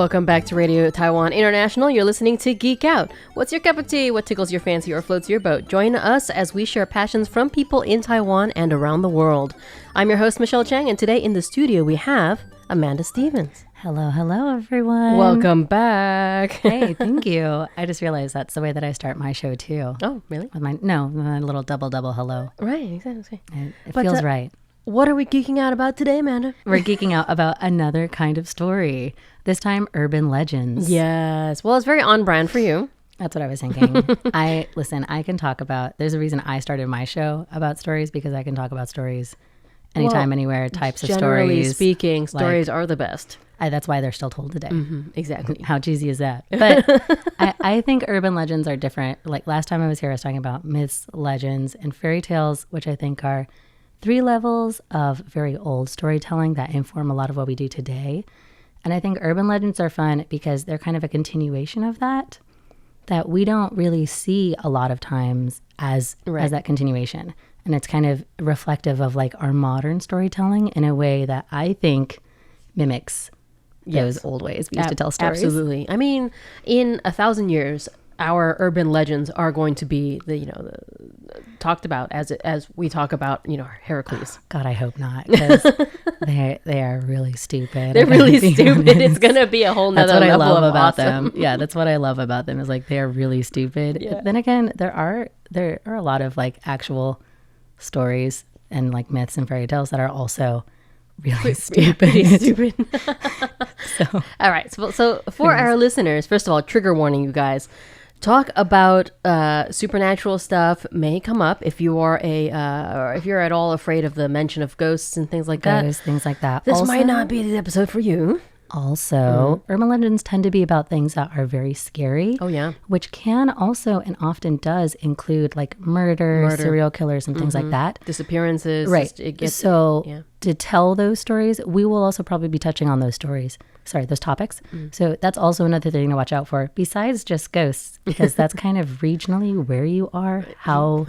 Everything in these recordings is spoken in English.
Welcome back to Radio Taiwan International. You're listening to Geek Out. What's your cup of tea? What tickles your fancy or floats your boat? Join us as we share passions from people in Taiwan and around the world. I'm your host, Michelle Chang, and today in the studio we have Amanda Stevens. Hello, everyone. Welcome back. Hey, thank you. I just realized that's the way that I start my show, too. Oh, really? With my little double hello. Right, exactly. It feels right. What are we geeking out about today, Amanda? We're geeking out about another kind of story. This time, urban legends. Yes. Well, it's very on brand for you. That's what I was thinking. I can talk about, there's a reason I started my show about stories, because I can talk about stories anytime, anywhere, types of stories. Generally speaking, stories are the best. That's why they're still told today. Mm-hmm, exactly. How cheesy is that? But I think urban legends are different. Like last time I was here, I was talking about myths, legends, and fairy tales, which I think are 3 levels of very old storytelling that inform a lot of what we do today. And I think urban legends are fun because they're kind of a continuation of that we don't really see a lot of times as that continuation. And it's kind of reflective of like our modern storytelling in a way that I think mimics those old ways we used to tell stories. Absolutely. I mean, in 1,000 years, our urban legends are going to be talked about as we talk about Heracles. God, I hope not, because they are really stupid. They're really stupid. It's gonna be a whole nother level I love of about awesome. them. Yeah, that's what I love about them is like they are really stupid. Yeah. Then again, there are a lot of like actual stories and like myths and fairy tales that are also really stupid. Pretty stupid. So, all right. So for our listeners, first of all, trigger warning, you guys. Talk about supernatural stuff may come up if you are or if you're at all afraid of the mention of ghosts and things like that. Things like that. This might not be the episode for you. Also, urban legends tend to be about things that are very scary. Oh, yeah. Which can also and often does include like murder. Serial killers, and things like that. Disappearances. Right. To tell those stories, we will also probably be touching on those topics. So that's also another thing to watch out for, besides just ghosts, because that's kind of regionally where you are, how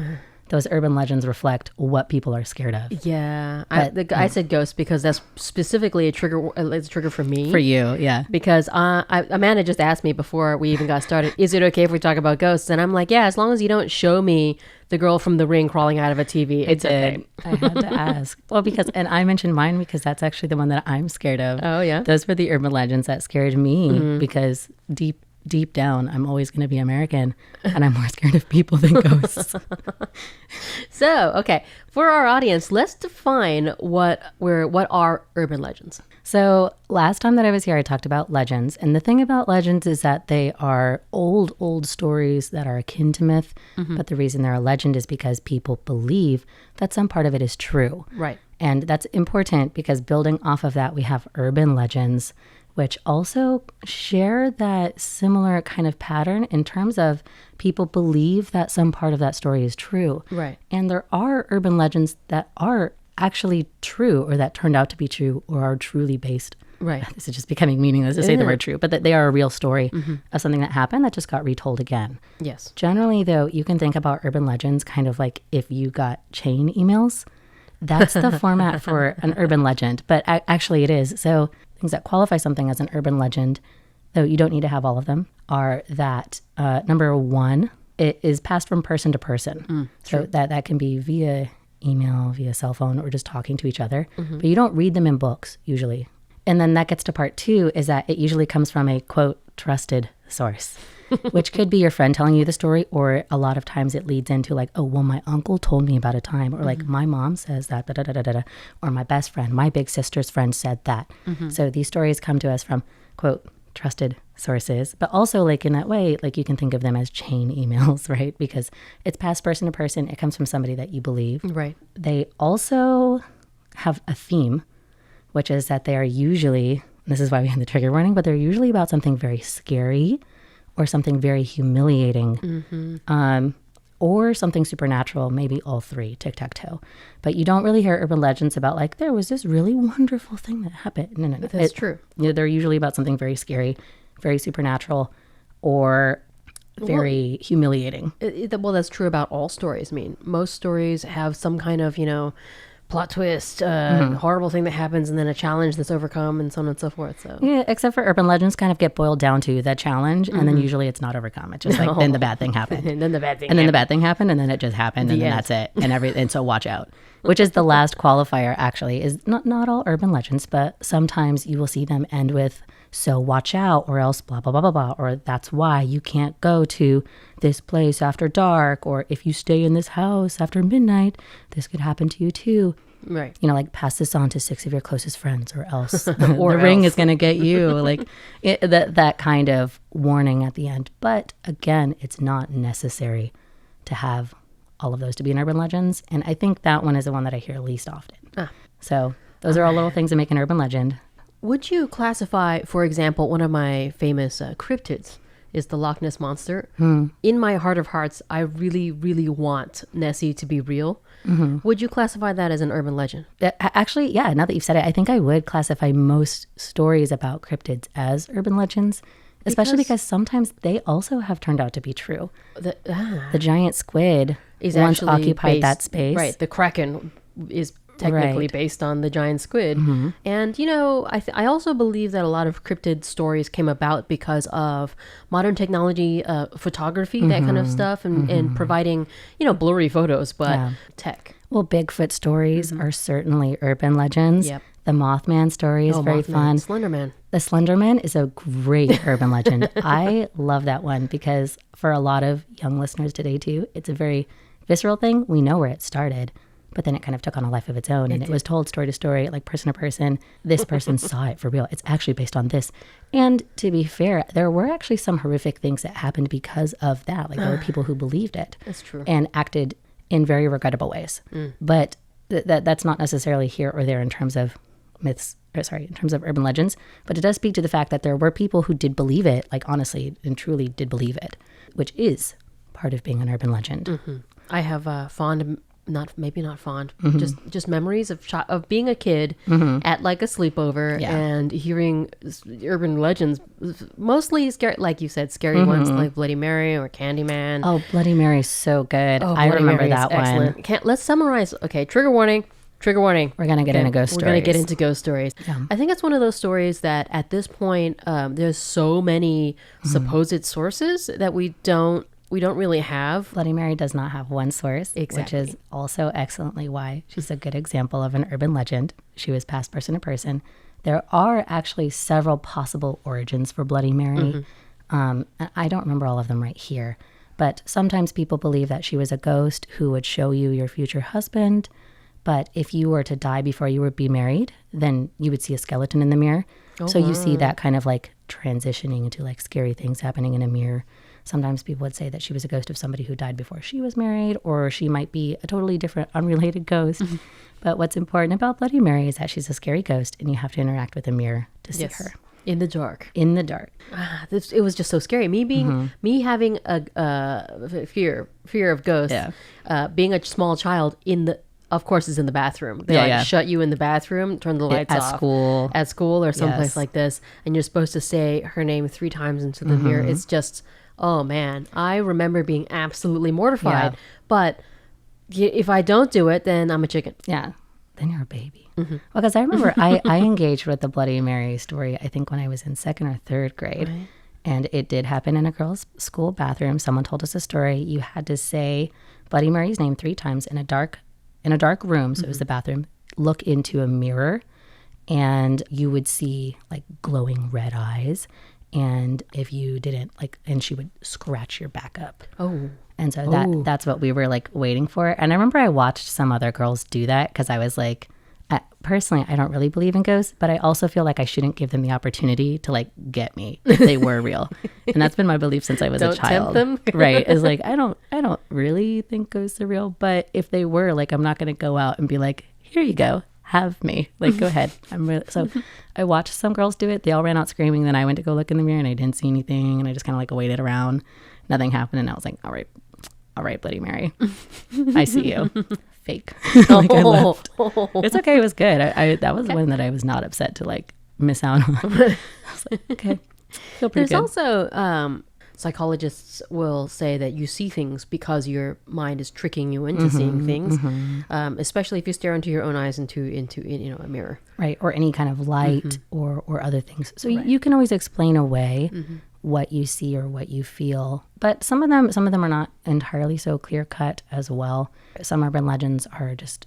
those urban legends reflect what people are scared of. Yeah. I said ghosts because that's specifically a trigger for me. For you, yeah. Because Amanda just asked me before we even got started, is it okay if we talk about ghosts? And I'm like, yeah, as long as you don't show me the girl from The Ring crawling out of a TV, it's okay. I had to ask. Well, and I mentioned mine because that's actually the one that I'm scared of. Oh, yeah? Those were the urban legends that scared me because deep down, I'm always going to be American, and I'm more scared of people than ghosts. So, okay, for our audience, let's define what are urban legends. So last time that I was here, I talked about legends. And the thing about legends is that they are old stories that are akin to myth. But the reason they're a legend is because people believe that some part of it is true. Right. And that's important because building off of that, we have urban legends, which also share that similar kind of pattern in terms of people believe that some part of that story is true. Right. And there are urban legends that are actually true, or that turned out to be true, or are truly based. Right. This is just becoming meaningless to say the word true, but that they are a real story of something that happened that just got retold again. Yes. Generally, though, you can think about urban legends kind of like if you got chain emails. That's the format for an urban legend, but actually it is. So things that qualify something as an urban legend, though you don't need to have all of them, are that number one, it is passed from person to person. So that can be via email, via cell phone, or just talking to each other. But you don't read them in books usually. And then that gets to part 2, is that it usually comes from a, quote, trusted source, which could be your friend telling you the story, or a lot of times it leads into like, oh, well, my uncle told me about a time, or like my mom says that, or my best friend, my big sister's friend said that. So these stories come to us from, quote, trusted sources, but also like in that way, like you can think of them as chain emails, right? Because it's passed person to person. It comes from somebody that you believe. Right. They also have a theme, which is that they are usually, this is why we have the trigger warning, but they're usually about something very scary or something very humiliating, or something supernatural, maybe all 3, tic-tac-toe. But you don't really hear urban legends about like, there was this really wonderful thing that happened. No. That's true. They're usually about something very scary, very supernatural, or very humiliating. Well, that's true about all stories. I mean, most stories have some kind of, plot twist, horrible thing that happens, and then a challenge that's overcome, and so on and so forth. So Yeah, except for urban legends kind of get boiled down to that challenge, and then usually it's not overcome. It's just like, then the bad thing happened. and then the bad thing. And then the bad thing happened, and then it just happened, and then end. that's it. And so watch out. Which is the last qualifier, actually, is not all urban legends, but sometimes you will see them end with, so watch out, or else blah, blah, blah, blah, blah, or that's why you can't go to this place after dark, or if you stay in this house after midnight, this could happen to you too. Right. You know, like pass this on to 6 of your closest friends, or else the ring is going to get you. Like that kind of warning at the end. But again, it's not necessary to have all of those to be in urban legends. And I think that one is the one that I hear least often. So those are all little things that make an urban legend. Would you classify, for example, one of my famous cryptids is the Loch Ness Monster? In my heart of hearts, I really, really want Nessie to be real. Would you classify that as an urban legend? Actually, yeah, now that you've said it, I think I would classify most stories about cryptids as urban legends, especially because sometimes they also have turned out to be true. The giant squid Is once actually occupied that based- space. Right. The Kraken is technically Right. based on the giant squid. And, you know, I also believe that a lot of cryptid stories came about because of modern technology, photography, that kind of stuff, and providing, you know, blurry photos, but tech. Well, Bigfoot stories are certainly urban legends. Yep. The Mothman story is very Mothman, fun. Slenderman. The Slenderman is a great urban legend. I love that one because for a lot of young listeners today too, it's a very visceral thing. We know where it started, but then it kind of took on a life of its own, and it was told story to story, like person to person. This person saw it for real. It's actually based on this. And to be fair, there were actually some horrific things that happened because of that. Like there were people who believed it. That's true. And acted in very regrettable ways. But that's not necessarily here or there in terms of myths, in terms of urban legends. But it does speak to the fact that there were people who did believe it, like honestly and truly did believe it, which is part of being an urban legend. I have fond, not fond, just memories of being a kid at like a sleepover and hearing urban legends, mostly scary, like you said, scary ones like Bloody Mary or Candyman. Oh, Bloody Mary is so good. Oh, I Bloody remember Mary is that one. excellent. Let's summarize. Okay, trigger warning. Trigger warning. We're going to get into ghost We're stories. going to get into ghost stories. I think it's one of those stories that at this point, there's so many supposed sources that we don't really have. Bloody Mary does not have one source, Exactly. which is also excellently why she's a good example of an urban legend. She was passed person to person. There are actually several possible origins for Bloody Mary. And I don't remember all of them right here, but sometimes people believe that she was a ghost who would show you your future husband. But if you were to die before you would be married, then you would see a skeleton in the mirror. So you see that kind of like transitioning into like scary things happening in a mirror. Sometimes people would say that she was a ghost of somebody who died before she was married, or she might be a totally different, unrelated ghost. But what's important about Bloody Mary is that she's a scary ghost, and you have to interact with a mirror to see her In the dark. in the dark. It was just so scary. Me having a fear of ghosts. Being a small child of course, is in the bathroom. They shut you in the bathroom, turn the lights off. At school or someplace like this. And you're supposed to say her name 3 times into the mirror. It's just, oh man. I remember being absolutely mortified. But if I don't do it, then I'm a chicken. Yeah. Then you're a baby. Well, because I remember I engaged with the Bloody Mary story, I think when I was in 2nd or 3rd grade. Right. And it did happen in a girls' school bathroom. Someone told us a story. You had to say Bloody Mary's name 3 times in a dark room. So it was the bathroom. Look into a mirror and you would see like glowing red eyes. And if you didn't and she would scratch your back up. Oh. And so that's what we were like waiting for. And I remember I watched some other girls do that because I was like, personally, I don't really believe in ghosts, but I also feel like I shouldn't give them the opportunity to like get me if they were real. And that's been my belief since I was a child. Don't tempt them. Right. It's like, I don't really think ghosts are real, but if they were, like, I'm not going to go out and be like, here you go, have me. Like, go ahead. So I watched some girls do it. They all ran out screaming. Then I went to go look in the mirror and I didn't see anything. And I just kind of like waited around. Nothing happened. And I was like, all right, Bloody Mary, I see you. Fake. Like I left. It's okay. It was good. I that was one that I was not upset to like miss out on. I was like, okay, feel pretty There's good. also psychologists will say that you see things because your mind is tricking you into seeing things, especially if you stare into your own eyes into a mirror. Right. Or any kind of light or other things. So you can always explain away what you see or what you feel. But some of them are not entirely so clear cut as well. Some urban legends are just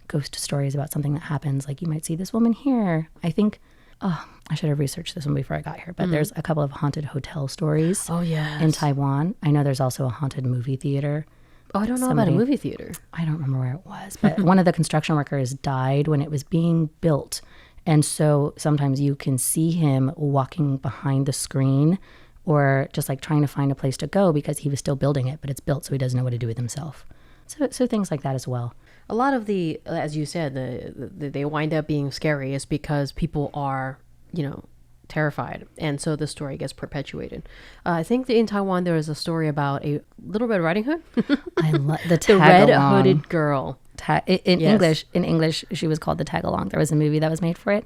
ghost stories about something that happens. Like you might see this woman here. I think, I should have researched this one before I got here, but there's a couple of haunted hotel stories in Taiwan. I know there's also a haunted movie theater. Oh, I don't know about a movie theater. I don't remember where it was, but one of the construction workers died when it was being built. And so sometimes you can see him walking behind the screen or just like trying to find a place to go because he was still building it, but it's built, so he doesn't know what to do with himself. So things like that as well. A lot of the, as you said, they wind up being scary is because people are, terrified. And so the story gets perpetuated. I think in Taiwan, there is a story about a Little Red Riding Hood. I love the The red-hooded girl. In English, she was called the Tag-along. There was a movie that was made for it.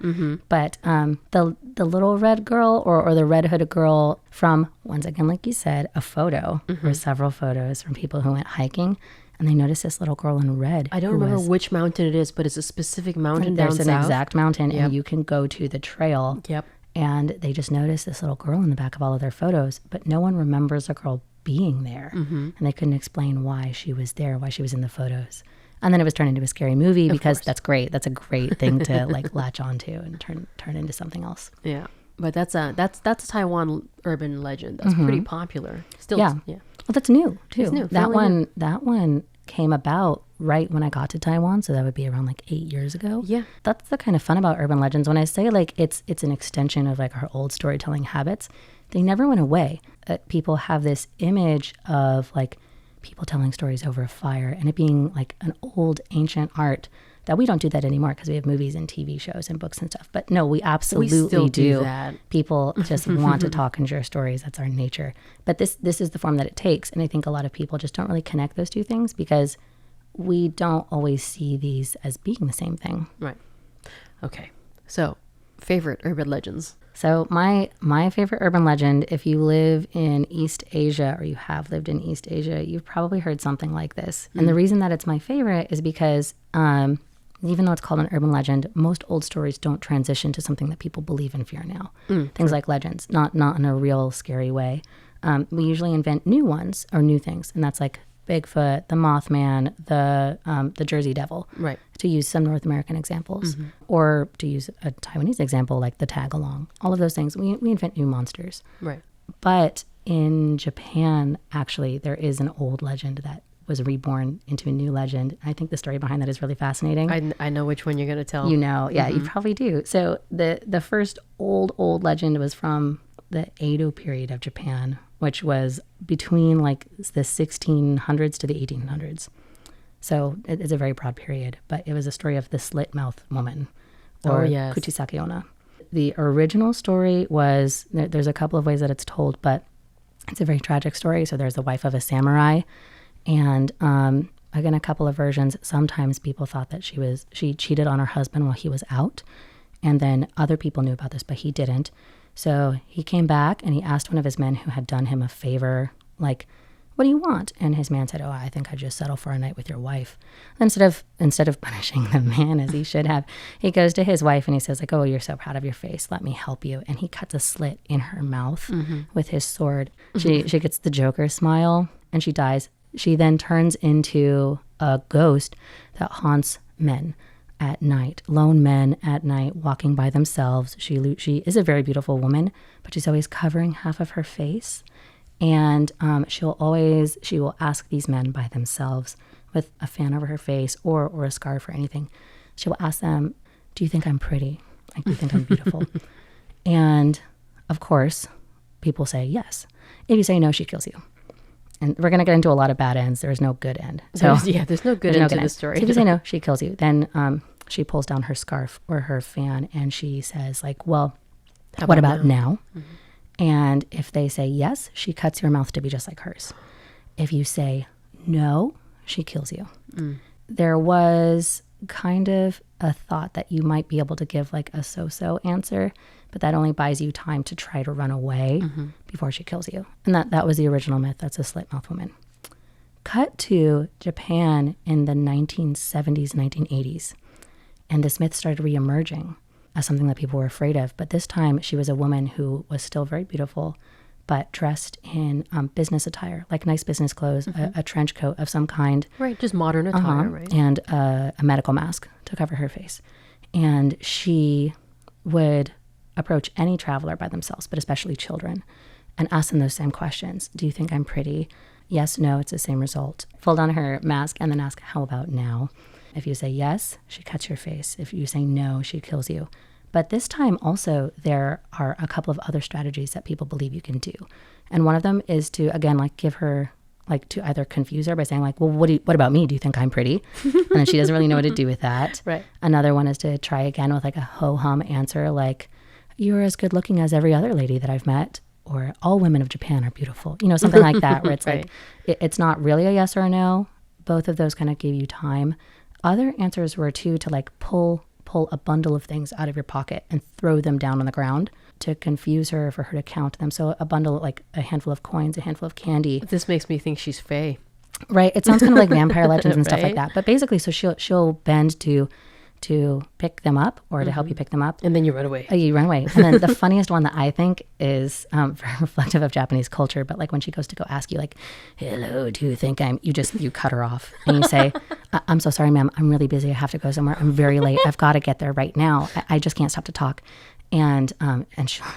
But the little red girl or the red hooded girl from, once again, like you said, a photo or several photos from people who went hiking. And they noticed this little girl in red. I don't remember which mountain it is, but it's a specific mountain down south. There's an exact mountain, and you can go to the trail. Yep. And they just noticed this little girl in the back of all of their photos, but no one remembers the girl being there. And they couldn't explain why she was there, why she was in the photos. And then it was turned into a scary movie because that's great. That's a great thing to like latch onto and turn into something else. Yeah. But that's a Taiwan urban legend. That's pretty popular. Still, yeah. Well, that's new too. It's new, That fairly one came about right when I got to Taiwan, so that would be around like 8 years ago. Yeah. That's the kind of fun about urban legends. When I say like it's an extension of like our old storytelling habits, they never went away. People have this image of like people telling stories over a fire and it being like an old ancient art that we don't do that anymore because we have movies and TV shows and books and stuff. But no, we absolutely still do do. that. People just want to talk and share stories. That's our nature. But this is the form that it takes. And I think a lot of people just don't really connect those two things because we don't always see these as being the same thing. Right. Okay. So, favorite urban legends. So my favorite urban legend, if you live in East Asia or you have lived in East Asia, you've probably heard something like this. And the reason that it's my favorite is because even though it's called an urban legend, most old stories don't transition to something that people believe in fear now. Things like legends, not in a real scary way. We usually invent new ones or new things, and that's like Bigfoot, the Mothman, the Jersey Devil, Right. to use some North American examples, or to use a Taiwanese example like the Tag-along. All of those things, we invent new monsters. Right. But in Japan, actually, there is an old legend that was reborn into a new legend. I think the story behind that is really fascinating. I know which one you're going to tell. You know, yeah, you probably do. So the first old legend was from the Edo period of Japan, which was between like the 1600s to the 1800s. So it's a very broad period, but it was a story of the slit mouth woman, or Kuchisake Onna. The original story was, there's a couple of ways that it's told, but it's a very tragic story. So there's the wife of a samurai, and again, a couple of versions. Sometimes people thought that she cheated on her husband while he was out, and then other people knew about this, but he didn't. So he came back and he asked one of his men who had done him a favor, like, what do you want? And his man said, I think I'd just settle for a night with your wife. And instead of punishing the man as he should have, he goes to his wife and he says, like, oh, you're so proud of your face. Let me help you. And he cuts a slit in her mouth with his sword. She gets the Joker smile and she dies. She then turns into a ghost that haunts men at night, lone men at night walking by themselves. She is a very beautiful woman, but she's always covering half of her face. And she will ask these men by themselves with a fan over her face or a scarf or anything. She will ask them, do you think I'm pretty? Like, do you think I'm beautiful? And of course, people say yes. If you say no, she kills you. And we're going to get into a lot of bad ends. There is no good end. So there's no good end to the story. So if you say no, she kills you. Then she pulls down her scarf or her fan and she says, like, well, what about now? And if they say yes, she cuts your mouth to be just like hers. If you say no, she kills you. There was kind of a thought that you might be able to give like a so-so answer but that only buys you time to try to run away before she kills you. And that was the original myth. That's a slit-mouthed woman. Cut to Japan in the 1970s, 1980s. And this myth started reemerging as something that people were afraid of. But this time, she was a woman who was still very beautiful, but dressed in business attire, like nice business clothes, a trench coat of some kind. Right, just modern attire, right? And a medical mask to cover her face. And she would approach any traveler by themselves, but especially children, and ask them those same questions. Do you think I'm pretty? Yes, no, it's the same result. Fold down her mask and then ask, how about now? If you say yes, she cuts your face. If you say no, she kills you. But this time also, there are a couple of other strategies that people believe you can do. And one of them is to, again, like give her, like to either confuse her by saying like, well, what about me? Do you think I'm pretty? And then she doesn't really know what to do with that. Right. Another one is to try again with like a ho-hum answer, like, you're as good looking as every other lady that I've met, or all women of Japan are beautiful. You know, something like that, where it's Right. like, it's not really a yes or a no. Both of those kind of gave you time. Other answers were to like pull a bundle of things out of your pocket and throw them down on the ground to confuse her, for her to count them. So a bundle, like a handful of coins, a handful of candy. This makes me think she's Faye. Right. It sounds kind of like vampire legends and stuff like Right. that. But basically, so she'll bend to pick them up or to help you pick them up. And then you run away. You run away. And then the funniest one that I think is very reflective of Japanese culture, but like when she goes to go ask you like, hello, do you think you cut her off and you say, I'm so sorry, ma'am. I'm really busy. I have to go somewhere. I'm very late. I've got to get there right now. I just can't stop to talk. And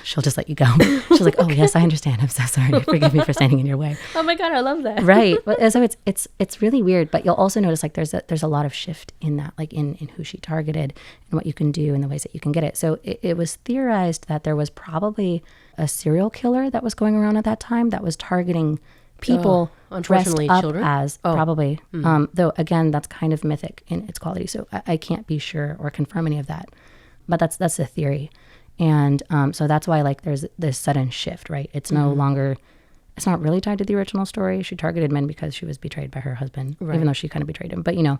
she'll just let you go. She's like, oh yes, I understand. I'm so sorry. Forgive me for standing in your way. Oh my God, I love that. Right. But so it's really weird, but you'll also notice like there's a lot of shift in that, like in who she targeted and what you can do and the ways that you can get it. So it was theorized that there was probably a serial killer that was going around at that time that was targeting people dressed unfortunately, up children? as probably. Though again, that's kind of mythic in its quality. So I can't be sure or confirm any of that, but that's the theory. And so that's why like there's this sudden shift, right? It's no longer, it's not really tied to the original story. She targeted men because she was betrayed by her husband, even though she kind of betrayed him. But you know,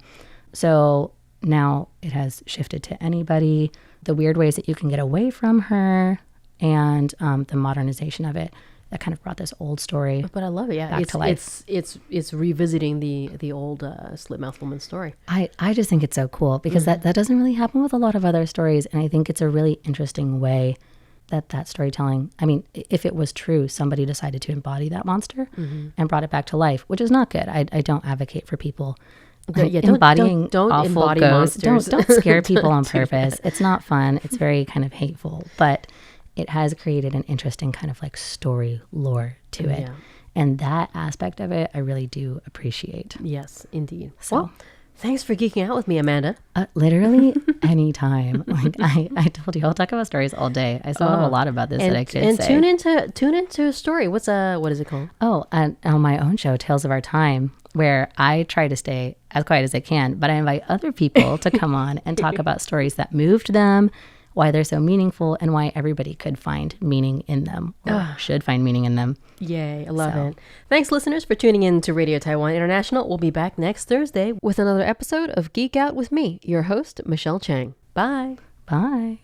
so now it has shifted to anybody, the weird ways that you can get away from her, and the modernization of it that kind of brought this old story. But I love it. Yeah, back to life. It's revisiting the old slit-mouthed woman story. I just think it's so cool because that doesn't really happen with a lot of other stories. And I think it's a really interesting way that storytelling, I mean, if it was true, somebody decided to embody that monster and brought it back to life, which is not good. I don't advocate for people embodying don't awful embody ghosts. monsters. Don't scare people on purpose. It's not fun. It's very kind of hateful, but it has created an interesting kind of like story lore to it. Yeah. And that aspect of it, I really do appreciate. Yes, indeed. So- Well, thanks for geeking out with me, Amanda. Literally anytime. Like I told you, I'll talk about stories all day. I still have a lot about this that I could say. Tune into a story. What is it called? Oh, and on my own show, Tales of Our Time, where I try to stay as quiet as I can, but I invite other people to come on and talk about stories that moved them, why they're so meaningful, and why everybody could find meaning in them or should find meaning in them. Yay, I love it. Thanks, listeners, for tuning in to Radio Taiwan International. We'll be back next Thursday with another episode of Geek Out with me, your host, Michelle Chang. Bye. Bye.